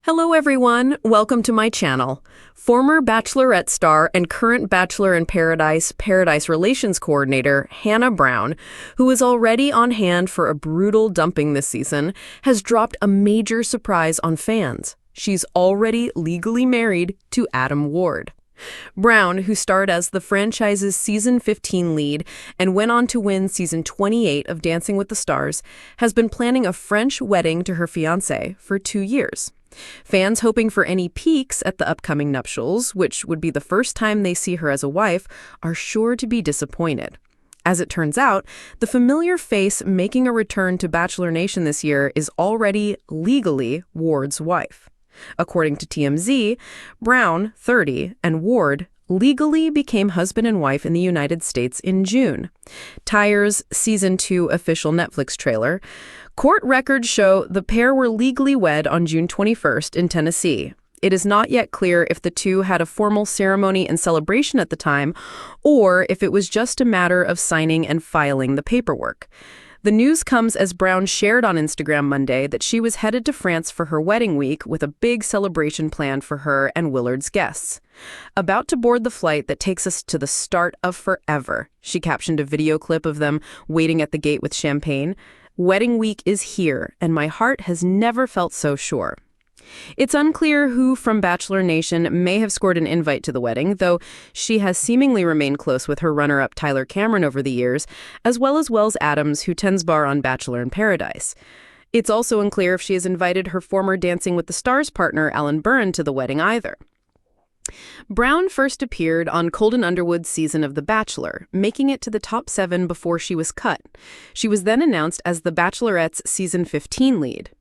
Hello everyone, welcome to my channel. Former Bachelorette star and current Bachelor in Paradise Relations Coordinator Hannah Brown, who is already on hand for a brutal dumping this season, has dropped a major surprise on fans. She's already legally married to Adam Ward. Brown, who starred as the franchise's season 15 lead and went on to win season 28 of Dancing with the Stars, has been planning a French wedding to her fiancé for 2 years. Fans hoping for any peeks at the upcoming nuptials, which would be the first time they see her as a wife, are sure to be disappointed. As it turns out, the familiar face making a return to Bachelor Nation this year is already legally Ward's wife. According to TMZ, Brown, 30, and Ward legally became husband and wife in the United States in June. Tyre's Season 2 official Netflix trailer. Court records show the pair were legally wed on June 21st in Tennessee. It is not yet clear if the two had a formal ceremony and celebration at the time, or if it was just a matter of signing and filing the paperwork. The news comes as Brown shared on Instagram Monday that she was headed to France for her wedding week with a big celebration planned for her and Willard's guests. About to board the flight that takes us to the start of forever, she captioned a video clip of them waiting at the gate with champagne. Wedding week is here, and my heart has never felt so sure. It's unclear who from Bachelor Nation may have scored an invite to the wedding, though she has seemingly remained close with her runner-up Tyler Cameron over the years, as well as Wells Adams, who tends bar on Bachelor in Paradise. It's also unclear if she has invited her former Dancing with the Stars partner Alan Byrne to the wedding either. Brown first appeared on Colton Underwood's season of The Bachelor, making it to the top 7 before she was cut. She was then announced as The Bachelorette's season 15 lead.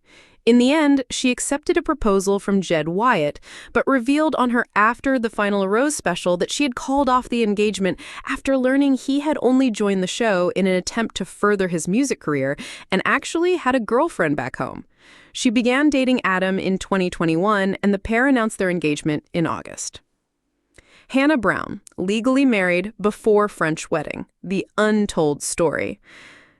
In the end, she accepted a proposal from Jed Wyatt, but revealed on her After the Final Rose special that she had called off the engagement after learning he had only joined the show in an attempt to further his music career and actually had a girlfriend back home. She began dating Adam in 2021, and the pair announced their engagement in August. Hannah Brown, legally married before French wedding, the untold story.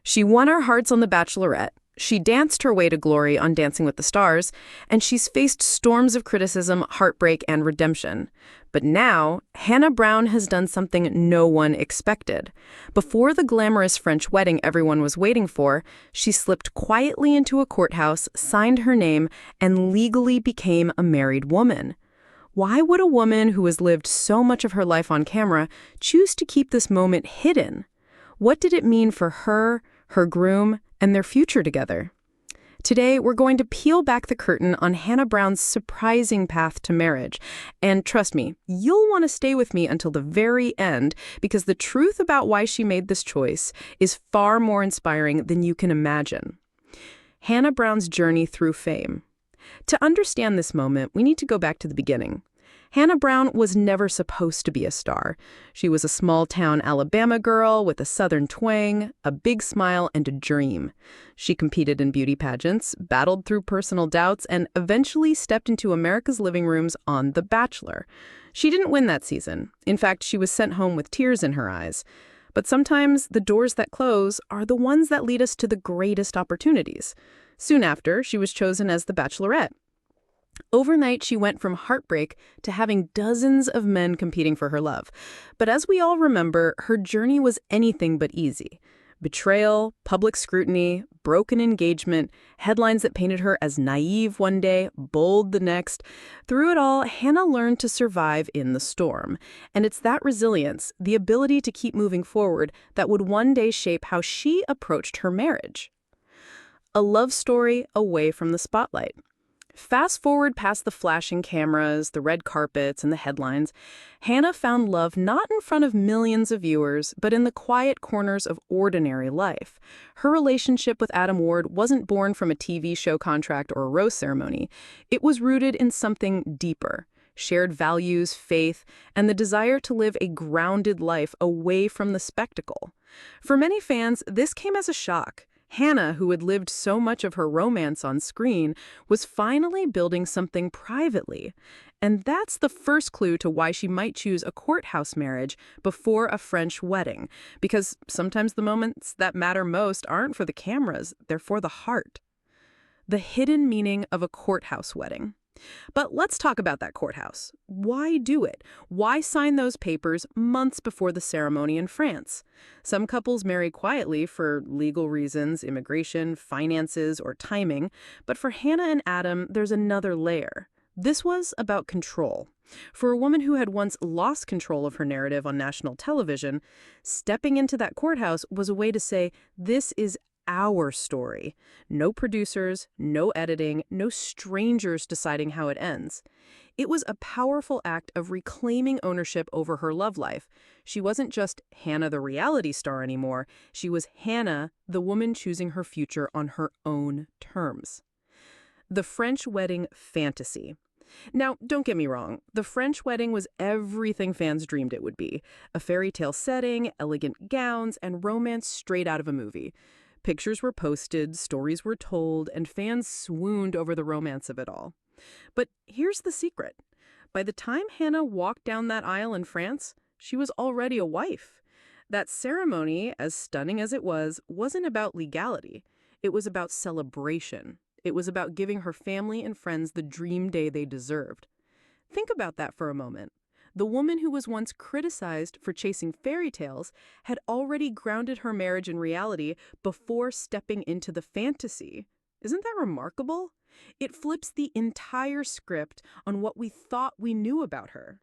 She won our hearts on The Bachelorette. She danced her way to glory on Dancing with the Stars, and she's faced storms of criticism, heartbreak, and redemption. But now, Hannah Brown has done something no one expected. Before the glamorous French wedding everyone was waiting for, she slipped quietly into a courthouse, signed her name, and legally became a married woman. Why would a woman who has lived so much of her life on camera choose to keep this moment hidden? What did it mean for her, her groom, and their future together? Today, we're going to peel back the curtain on Hannah Brown's surprising path to marriage. And trust me, you'll want to stay with me until the very end, because the truth about why she made this choice is far more inspiring than you can imagine. Hannah Brown's journey through fame. To understand this moment, we need to go back to the beginning. Hannah Brown was never supposed to be a star. She was a small-town Alabama girl with a southern twang, a big smile, and a dream. She competed in beauty pageants, battled through personal doubts, and eventually stepped into America's living rooms on The Bachelor. She didn't win that season. In fact, she was sent home with tears in her eyes. But sometimes the doors that close are the ones that lead us to the greatest opportunities. Soon after, she was chosen as the Bachelorette. Overnight, she went from heartbreak to having dozens of men competing for her love. But as we all remember, her journey was anything but easy. Betrayal, public scrutiny, broken engagement, headlines that painted her as naive one day, bold the next. Through it all, Hannah learned to survive in the storm. And it's that resilience, the ability to keep moving forward, that would one day shape how she approached her marriage. A love story away from the spotlight. Fast forward past the flashing cameras, the red carpets, and the headlines, Hannah found love not in front of millions of viewers, but in the quiet corners of ordinary life. Her relationship with Adam Ward wasn't born from a TV show contract or a rose ceremony. It was rooted in something deeper: shared values, faith, and the desire to live a grounded life away from the spectacle. For many fans, this came as a shock. Hannah, who had lived so much of her romance on screen, was finally building something privately. And that's the first clue to why she might choose a courthouse marriage before a French wedding. Because sometimes the moments that matter most aren't for the cameras, they're for the heart. The hidden meaning of a courthouse wedding. But let's talk about that courthouse. Why do it? Why sign those papers months before the ceremony in France? Some couples marry quietly for legal reasons, immigration, finances, or timing. But for Hannah and Adam, there's another layer. This was about control. For a woman who had once lost control of her narrative on national television, stepping into that courthouse was a way to say, this is our story. No producers, no editing, no strangers deciding how it ends. It was a powerful act of reclaiming ownership over her love life. She wasn't just Hannah the reality star anymore. She was Hannah, the woman choosing her future on her own terms. The French wedding fantasy. Now, don't get me wrong, the French wedding was everything fans dreamed it would be. A fairy tale setting, elegant gowns, and romance straight out of a movie. Pictures were posted, stories were told, and fans swooned over the romance of it all. But here's the secret. By the time Hannah walked down that aisle in France, she was already a wife. That ceremony, as stunning as it was, wasn't about legality. It was about celebration. It was about giving her family and friends the dream day they deserved. Think about that for a moment. The woman who was once criticized for chasing fairy tales had already grounded her marriage in reality before stepping into the fantasy. Isn't that remarkable? It flips the entire script on what we thought we knew about her.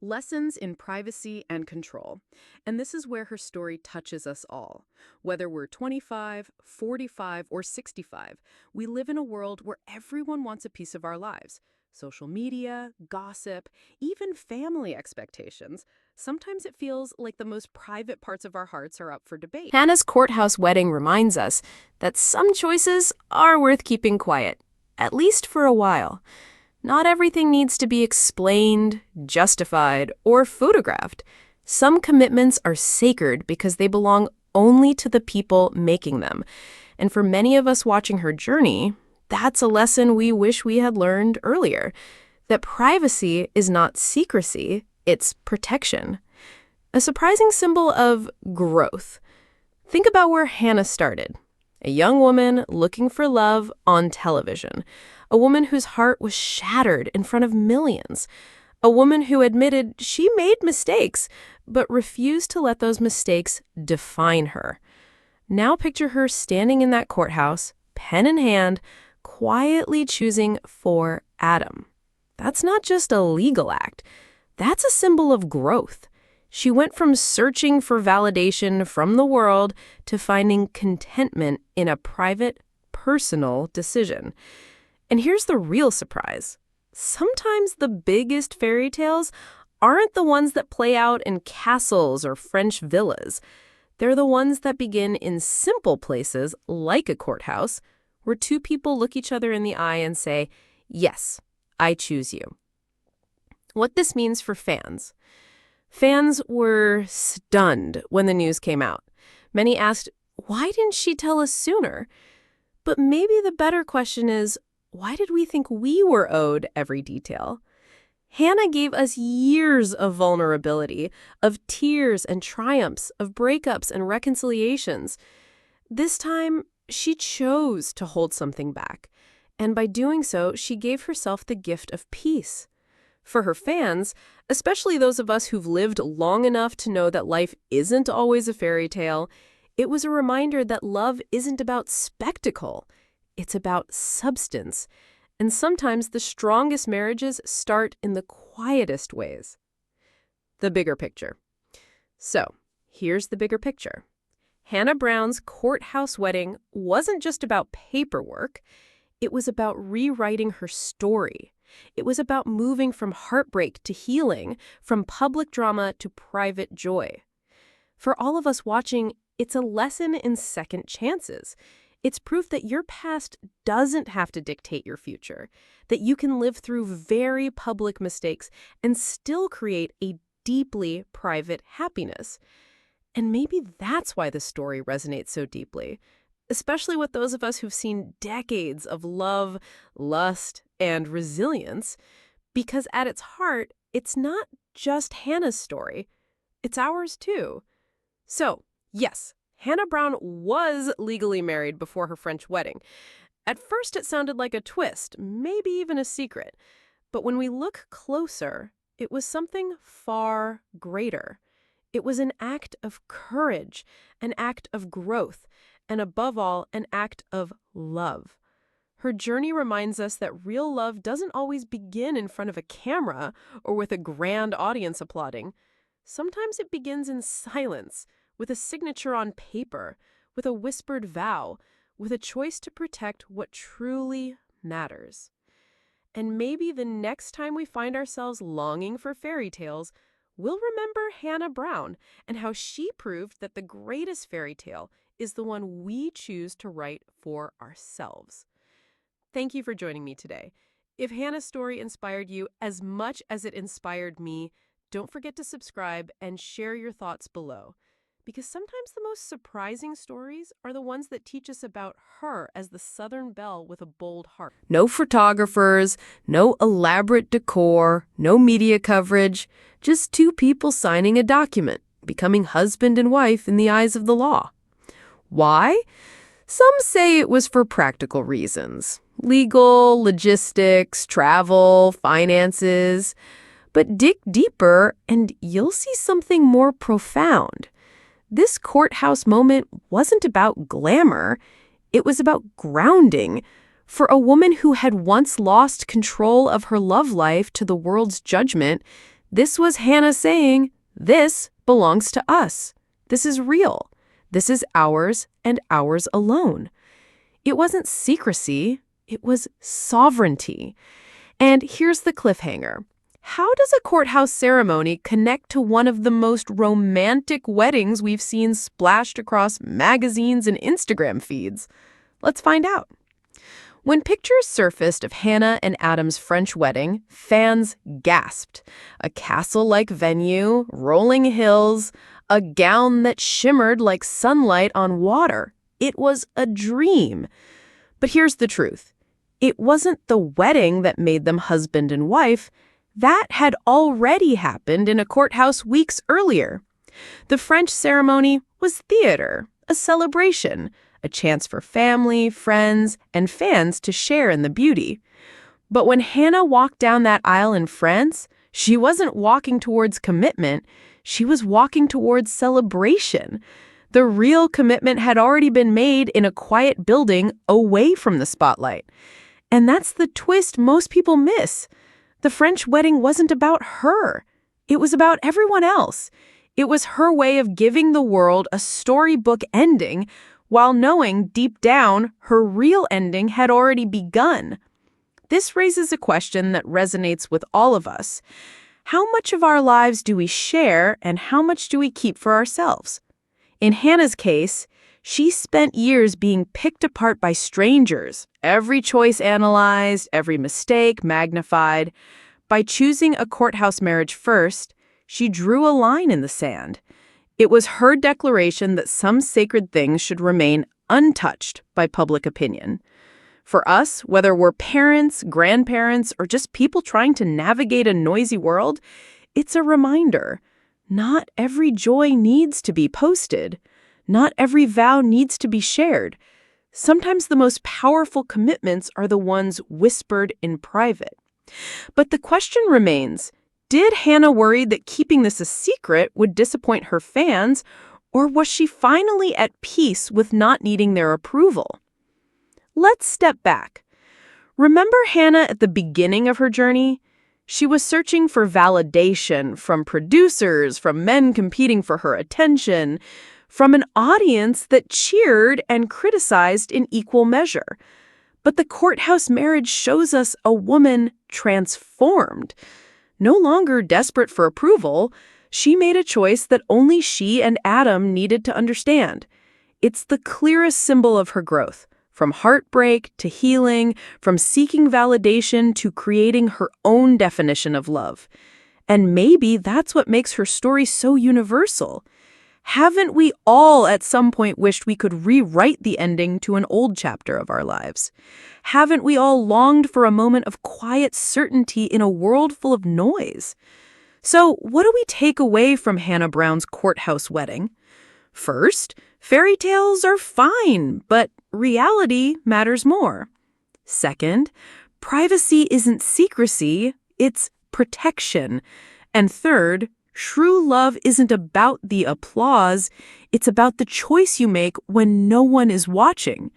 Lessons in privacy and control. And this is where her story touches us all. Whether we're 25, 45, or 65, we live in a world where everyone wants a piece of our lives. Social media, gossip, even family expectations. Sometimes it feels like the most private parts of our hearts are up for debate. Hannah's courthouse wedding reminds us that some choices are worth keeping quiet, at least for a while. Not everything needs to be explained, justified, or photographed. Some commitments are sacred because they belong only to the people making them. And for many of us watching her journey, that's a lesson we wish we had learned earlier. That privacy is not secrecy, it's protection. A surprising symbol of growth. Think about where Hannah started. A young woman looking for love on television. A woman whose heart was shattered in front of millions. A woman who admitted she made mistakes, but refused to let those mistakes define her. Now picture her standing in that courthouse, pen in hand, quietly choosing for Adam. That's not just a legal act. That's a symbol of growth. She went from searching for validation from the world to finding contentment in a private, personal decision. And here's the real surprise. Sometimes the biggest fairy tales aren't the ones that play out in castles or French villas. They're the ones that begin in simple places, like a courthouse, where two people look each other in the eye and say, "Yes, I choose you." What this means for fans. Fans were stunned when the news came out. Many asked, why didn't she tell us sooner? But maybe the better question is, why did we think we were owed every detail? Hannah gave us years of vulnerability, of tears and triumphs, of breakups and reconciliations. This time, she chose to hold something back. And by doing so, she gave herself the gift of peace. For her fans, especially those of us who've lived long enough to know that life isn't always a fairy tale, it was a reminder that love isn't about spectacle. It's about substance. And sometimes the strongest marriages start in the quietest ways. The bigger picture. So, here's the bigger picture. Hannah Brown's courthouse wedding wasn't just about paperwork. It was about rewriting her story. It was about moving from heartbreak to healing, from public drama to private joy. For all of us watching, it's a lesson in second chances. It's proof that your past doesn't have to dictate your future, that you can live through very public mistakes and still create a deeply private happiness. And maybe that's why the story resonates so deeply, especially with those of us who've seen decades of love, lust, and resilience, because at its heart, it's not just Hannah's story, it's ours too. So, yes, Hannah Brown was legally married before her French wedding. At first, it sounded like a twist, maybe even a secret. But when we look closer, it was something far greater. It was an act of courage, an act of growth, and above all, an act of love. Her journey reminds us that real love doesn't always begin in front of a camera or with a grand audience applauding. Sometimes it begins in silence, with a signature on paper, with a whispered vow, with a choice to protect what truly matters. And maybe the next time we find ourselves longing for fairy tales, we'll remember Hannah Brown and how she proved that the greatest fairy tale is the one we choose to write for ourselves. Thank you for joining me today. If Hannah's story inspired you as much as it inspired me, don't forget to subscribe and share your thoughts below. Because sometimes the most surprising stories are the ones that teach us about her as the Southern belle with a bold heart. No photographers, no elaborate decor, no media coverage, just two people signing a document, becoming husband and wife in the eyes of the law. Why? Some say it was for practical reasons. Legal, logistics, travel, finances. But dig deeper and you'll see something more profound. This courthouse moment wasn't about glamour. It was about grounding. For a woman who had once lost control of her love life to the world's judgment, this was Hannah saying, "This belongs to us. This is real. This is ours and ours alone." It wasn't secrecy. It was sovereignty. And here's the cliffhanger. How does a courthouse ceremony connect to one of the most romantic weddings we've seen splashed across magazines and Instagram feeds? Let's find out. When pictures surfaced of Hannah and Adam's French wedding, fans gasped. A castle-like venue, rolling hills, a gown that shimmered like sunlight on water. It was a dream. But here's the truth. It wasn't the wedding that made them husband and wife. That had already happened in a courthouse weeks earlier. The French ceremony was theater, a celebration, a chance for family, friends, and fans to share in the beauty. But when Hannah walked down that aisle in France, she wasn't walking towards commitment, she was walking towards celebration. The real commitment had already been made in a quiet building away from the spotlight. And that's the twist most people miss. The French wedding wasn't about her. It was about everyone else. It was her way of giving the world a storybook ending while knowing deep down her real ending had already begun. This raises a question that resonates with all of us. How much of our lives do we share and how much do we keep for ourselves? In Hannah's case, she spent years being picked apart by strangers, every choice analyzed, every mistake magnified. By choosing a courthouse marriage first, she drew a line in the sand. It was her declaration that some sacred things should remain untouched by public opinion. For us, whether we're parents, grandparents, or just people trying to navigate a noisy world, it's a reminder. Not every joy needs to be posted. Not every vow needs to be shared. Sometimes the most powerful commitments are the ones whispered in private. But the question remains, did Hannah worry that keeping this a secret would disappoint her fans, or was she finally at peace with not needing their approval? Let's step back. Remember Hannah at the beginning of her journey? She was searching for validation from producers, from men competing for her attention, from an audience that cheered and criticized in equal measure. But the courthouse marriage shows us a woman transformed. No longer desperate for approval, she made a choice that only she and Adam needed to understand. It's the clearest symbol of her growth, from heartbreak to healing, from seeking validation to creating her own definition of love. And maybe that's what makes her story so universal. Haven't we all at some point wished we could rewrite the ending to an old chapter of our lives? Haven't we all longed for a moment of quiet certainty in a world full of noise? So what do we take away from Hannah Brown's courthouse wedding? First, fairy tales are fine, but reality matters more. Second, privacy isn't secrecy, it's protection. And third, true love isn't about the applause, it's about the choice you make when no one is watching.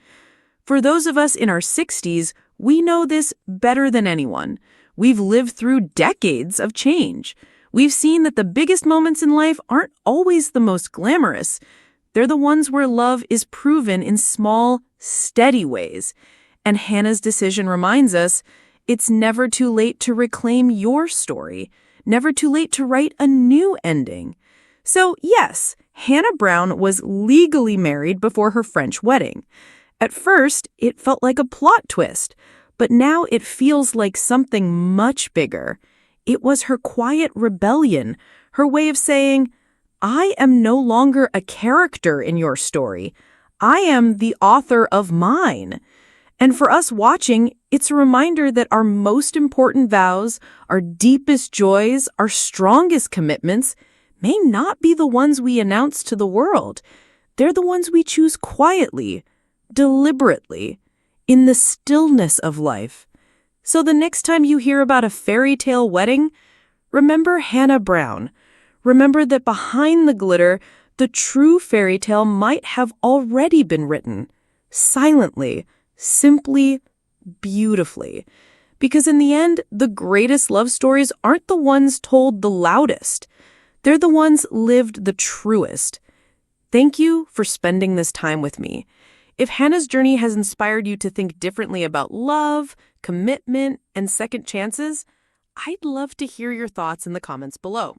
For those of us in our 60s, we know this better than anyone. We've lived through decades of change. We've seen that the biggest moments in life aren't always the most glamorous. They're the ones where love is proven in small, steady ways. And Hannah's decision reminds us it's never too late to reclaim your story, never too late to write a new ending. So yes, Hannah Brown was legally married before her French wedding. At first, it felt like a plot twist, but now it feels like something much bigger. It was her quiet rebellion, her way of saying, I am no longer a character in your story. I am the author of mine. And for us watching, it's a reminder that our most important vows, our deepest joys, our strongest commitments may not be the ones we announce to the world. They're the ones we choose quietly, deliberately, in the stillness of life. So the next time you hear about a fairy tale wedding, remember Hannah Brown. Remember that behind the glitter, the true fairy tale might have already been written, silently, simply, beautifully. Because in the end, the greatest love stories aren't the ones told the loudest. They're the ones lived the truest. Thank you for spending this time with me. If Hannah's journey has inspired you to think differently about love, commitment, and second chances, I'd love to hear your thoughts in the comments below.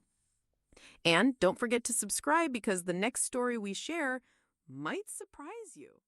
And don't forget to subscribe because the next story we share might surprise you.